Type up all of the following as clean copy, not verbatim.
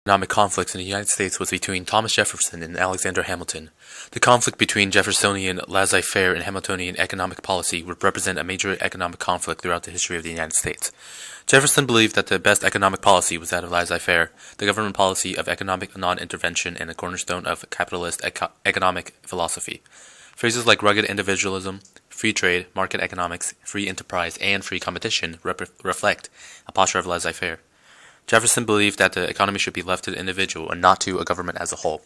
Economic conflicts in the United States was between Thomas Jefferson and Alexander Hamilton. The conflict between Jeffersonian laissez-faire and Hamiltonian economic policy would represent a major economic conflict throughout the history of the United States. Jefferson believed that the best economic policy was that of laissez-faire, the government policy of economic non-intervention and a cornerstone of capitalist economic philosophy. Phrases like rugged individualism, free trade, market economics, free enterprise, and free competition reflect a posture of laissez-faire. Jefferson believed that the economy should be left to the individual and not to a government as a whole,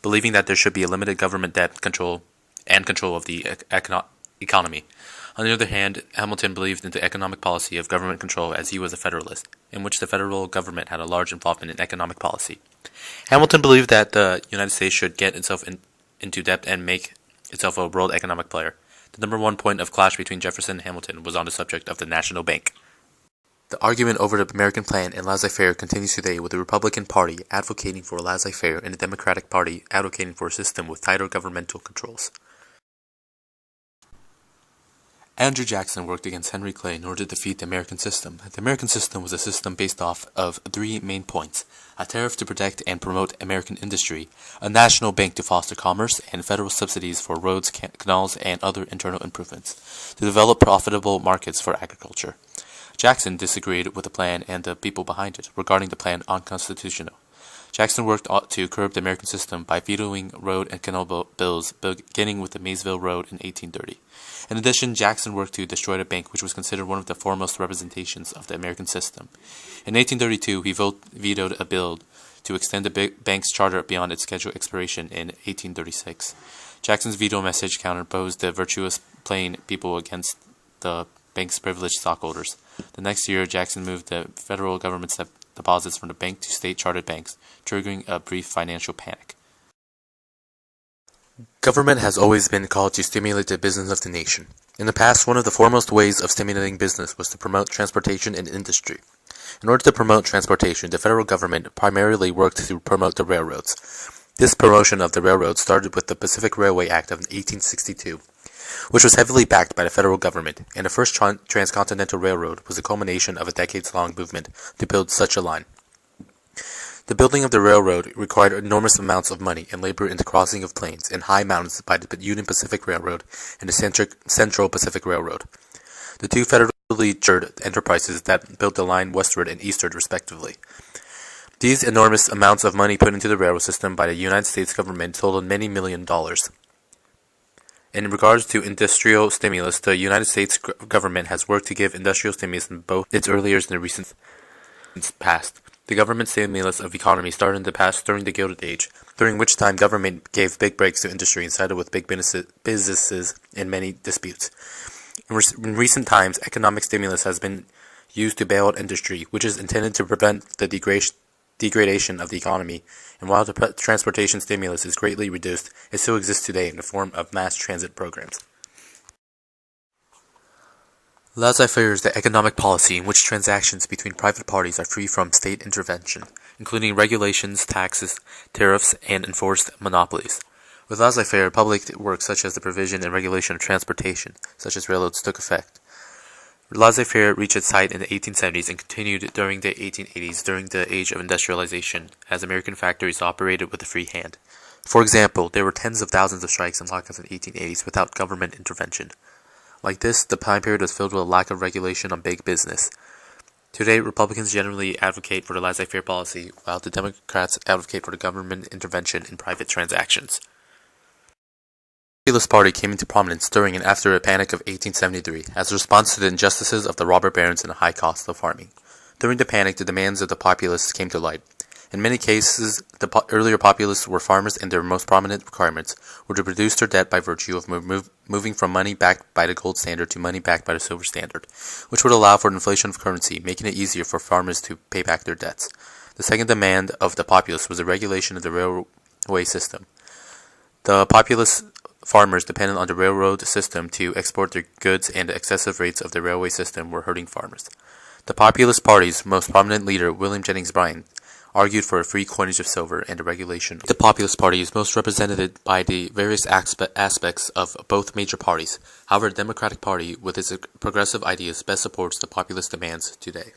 believing that there should be a limited government debt control of the economy. On the other hand, Hamilton believed in the economic policy of government control as he was a Federalist, in which the federal government had a large involvement in economic policy. Hamilton believed that the United States should get itself into debt and make itself a world economic player. The number one point of clash between Jefferson and Hamilton was on the subject of the national bank. The argument over the American plan and laissez-faire continues today, with the Republican Party advocating for laissez-faire and the Democratic Party advocating for a system with tighter governmental controls. Andrew Jackson worked against Henry Clay in order to defeat the American system. The American system was a system based off of three main points: a tariff to protect and promote American industry, a national bank to foster commerce, and federal subsidies for roads, canals, and other internal improvements to develop profitable markets for agriculture. Jackson disagreed with the plan and the people behind it, regarding the plan unconstitutional. Jackson worked to curb the American system by vetoing road and canal bills, beginning with the Maysville Road in 1830. In addition, Jackson worked to destroy the bank, which was considered one of the foremost representations of the American system. In 1832, he vetoed a bill to extend the bank's charter beyond its scheduled expiration in 1836. Jackson's veto message counterposed the virtuous plain people against the bank's privileged stockholders. The next year, Jackson moved the federal government's deposits from the bank to state-chartered banks, triggering a brief financial panic. Government has always been called to stimulate the business of the nation. In the past, one of the foremost ways of stimulating business was to promote transportation and industry. In order to promote transportation, the federal government primarily worked to promote the railroads. This promotion of the railroads started with the Pacific Railway Act of 1862, which was heavily backed by the federal government, and the first transcontinental railroad was the culmination of a decades-long movement to build such a line. The building of the railroad required enormous amounts of money and labor in the crossing of plains and high mountains by the Union Pacific Railroad and the Central Pacific Railroad, the two federally chartered enterprises that built the line westward and eastward respectively. These enormous amounts of money put into the railroad system by the United States government totaled many $million. In regards to industrial stimulus, the United States government has worked to give industrial stimulus in both its earlier and the recent past. The government stimulus of economy started in the past during the Gilded Age, during which time government gave big breaks to industry and sided with big businesses in many disputes. In recent times, economic stimulus has been used to bail out industry, which is intended to prevent the degradation of the economy, and while the transportation stimulus is greatly reduced, it still exists today in the form of mass transit programs. Laissez-faire is the economic policy in which transactions between private parties are free from state intervention, including regulations, taxes, tariffs, and enforced monopolies. With laissez-faire, public works such as the provision and regulation of transportation, such as railroads, took effect. Laissez-faire reached its height in the 1870s and continued during the 1880s during the age of industrialization, as American factories operated with a free hand. For example, there were tens of thousands of strikes and lockouts in the 1880s without government intervention. Like this, the time period was filled with a lack of regulation on big business. Today, Republicans generally advocate for the laissez-faire policy, while the Democrats advocate for the government intervention in private transactions. The Populist Party came into prominence during and after the Panic of 1873 as a response to the injustices of the robber barons and the high cost of farming. During the panic, the demands of the populists came to light. In many cases, the earlier populists were farmers, and their most prominent requirements were to reduce their debt by virtue of moving from money backed by the gold standard to money backed by the silver standard, which would allow for inflation of currency, making it easier for farmers to pay back their debts. The second demand of the populists was the regulation of the railway system. The populist farmers depended on the railroad system to export their goods, and the excessive rates of the railway system were hurting farmers. The Populist Party's most prominent leader, William Jennings Bryan, argued for a free coinage of silver and a regulation. The Populist Party is most represented by the various aspects of both major parties. However, the Democratic Party, with its progressive ideas, best supports the populist demands today.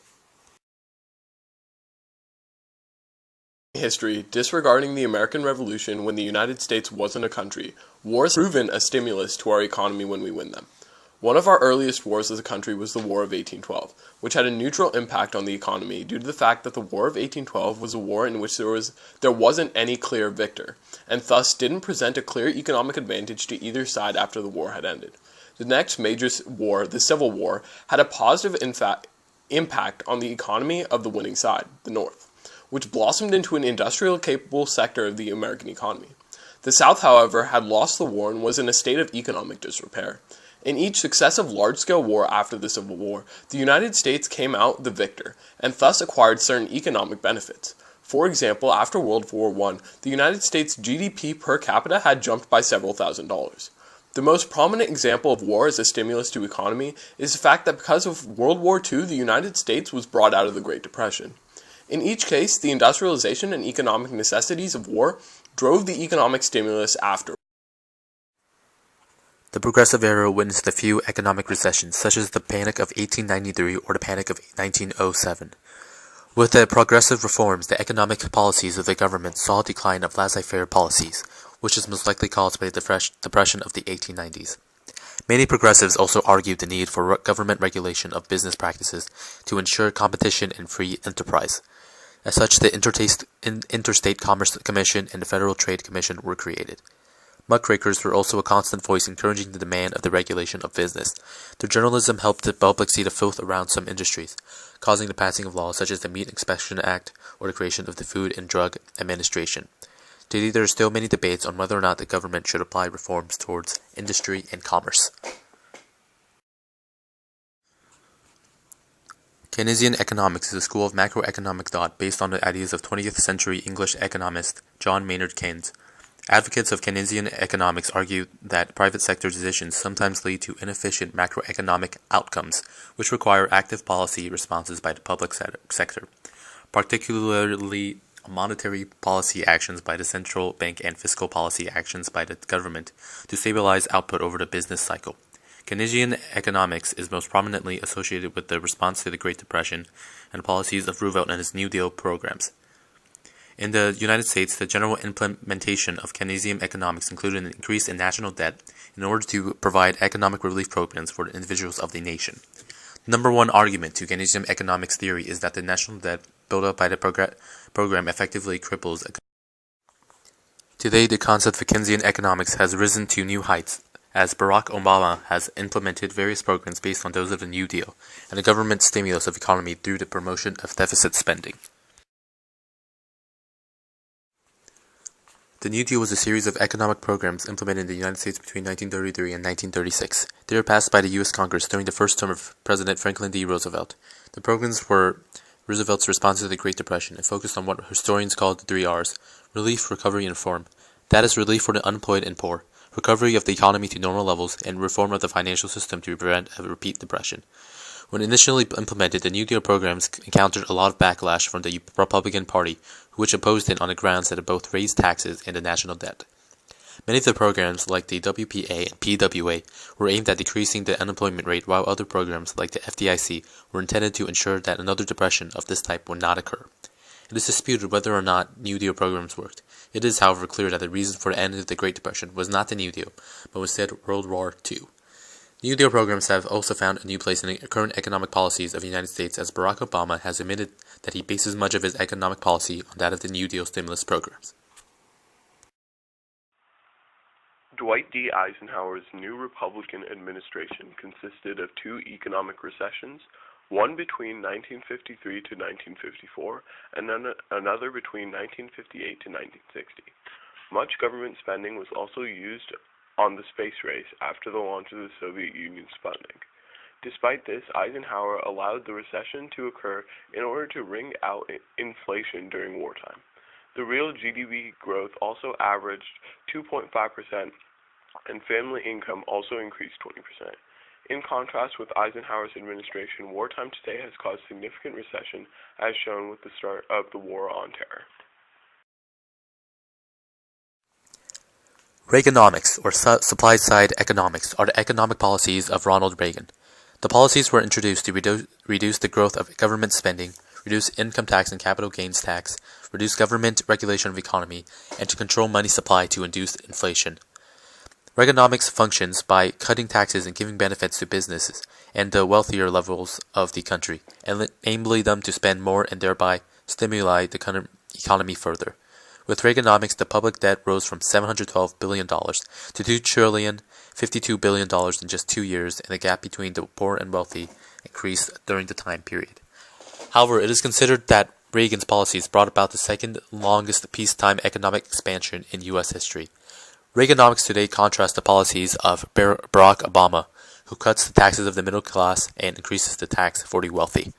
History, disregarding the American Revolution when the United States wasn't a country, wars have proven a stimulus to our economy when we win them. One of our earliest wars as a country was the War of 1812, which had a neutral impact on the economy due to the fact that the War of 1812 was a war in which there wasn't any clear victor, and thus didn't present a clear economic advantage to either side after the war had ended. The next major war, the Civil War, had a positive impact on the economy of the winning side, the North, which blossomed into an industrial capable sector of the American economy. The South, however, had lost the war and was in a state of economic disrepair. In each successive large-scale war after the Civil War, the United States came out the victor, and thus acquired certain economic benefits. For example, after World War I, the United States GDP per capita had jumped by several $1,000s. The most prominent example of war as a stimulus to economy is the fact that because of World War II, the United States was brought out of the Great Depression. In each case, the industrialization and economic necessities of war drove the economic stimulus after. The Progressive Era witnessed a few economic recessions, such as the Panic of 1893 or the Panic of 1907. With the progressive reforms, the economic policies of the government saw a decline of laissez-faire policies, which is most likely caused by the depression of the 1890s. Many progressives also argued the need for government regulation of business practices to ensure competition and free enterprise. As such, the Interstate Commerce Commission and the Federal Trade Commission were created. Muckrakers were also a constant voice encouraging the demand of the regulation of business. Their journalism helped the public see the filth around some industries, causing the passing of laws such as the Meat Inspection Act or the creation of the Food and Drug Administration. Today, there are still many debates on whether or not the government should apply reforms towards industry and commerce. Keynesian economics is a school of macroeconomic thought based on the ideas of 20th century English economist John Maynard Keynes. Advocates of Keynesian economics argue that private sector decisions sometimes lead to inefficient macroeconomic outcomes, which require active policy responses by the public sector, particularly monetary policy actions by the central bank and fiscal policy actions by the government to stabilize output over the business cycle. Keynesian economics is most prominently associated with the response to the Great Depression and the policies of Roosevelt and his New Deal programs. In the United States, the general implementation of Keynesian economics included an increase in national debt in order to provide economic relief programs for the individuals of the nation. The number one argument to Keynesian economics theory is that the national debt built up by the program effectively cripples. Today, the concept of Keynesian economics has risen to new heights, as Barack Obama has implemented various programs based on those of the New Deal, and the government stimulus of the economy through the promotion of deficit spending. The New Deal was a series of economic programs implemented in the United States between 1933 and 1936. They were passed by the U.S. Congress during the first term of President Franklin D. Roosevelt. The programs were Roosevelt's response to the Great Depression and focused on what historians call the 3 R's: relief, recovery, and reform. That is, relief for the unemployed and poor, recovery of the economy to normal levels, and reform of the financial system to prevent a repeat depression. When initially implemented, the New Deal programs encountered a lot of backlash from the Republican Party, which opposed it on the grounds that it both raised taxes and the national debt. Many of the programs, like the WPA and PWA, were aimed at decreasing the unemployment rate, while other programs, like the FDIC, were intended to ensure that another depression of this type would not occur. It is disputed whether or not New Deal programs worked. It is, however, clear that the reason for the end of the Great Depression was not the New Deal, but instead World War II. New Deal programs have also found a new place in the current economic policies of the United States, as Barack Obama has admitted that he bases much of his economic policy on that of the New Deal stimulus programs. Dwight D. Eisenhower's new Republican administration consisted of 2 economic recessions, one between 1953 to 1954, and another between 1958 to 1960. Much government spending was also used on the space race after the launch of the Soviet Union Sputnik. Despite this, Eisenhower allowed the recession to occur in order to wring out inflation during wartime. The real GDP growth also averaged 2.5%, and family income also increased 20%. In contrast with Eisenhower's administration, wartime today has caused significant recession, as shown with the start of the War on Terror. Reaganomics, or supply-side economics, are the economic policies of Ronald Reagan. The policies were introduced to reduce the growth of government spending, reduce income tax and capital gains tax, reduce government regulation of economy, and to control money supply to induce inflation. Reaganomics functions by cutting taxes and giving benefits to businesses and the wealthier levels of the country, enabling them to spend more and thereby stimulate the economy further. With Reaganomics, the public debt rose from $712 billion to $2,052 billion in just 2 years, and the gap between the poor and wealthy increased during the time period. However, it is considered that Reagan's policies brought about the second longest peacetime economic expansion in U.S. history. Reaganomics today contrasts the policies of Barack Obama, who cuts the taxes of the middle class and increases the tax for the wealthy.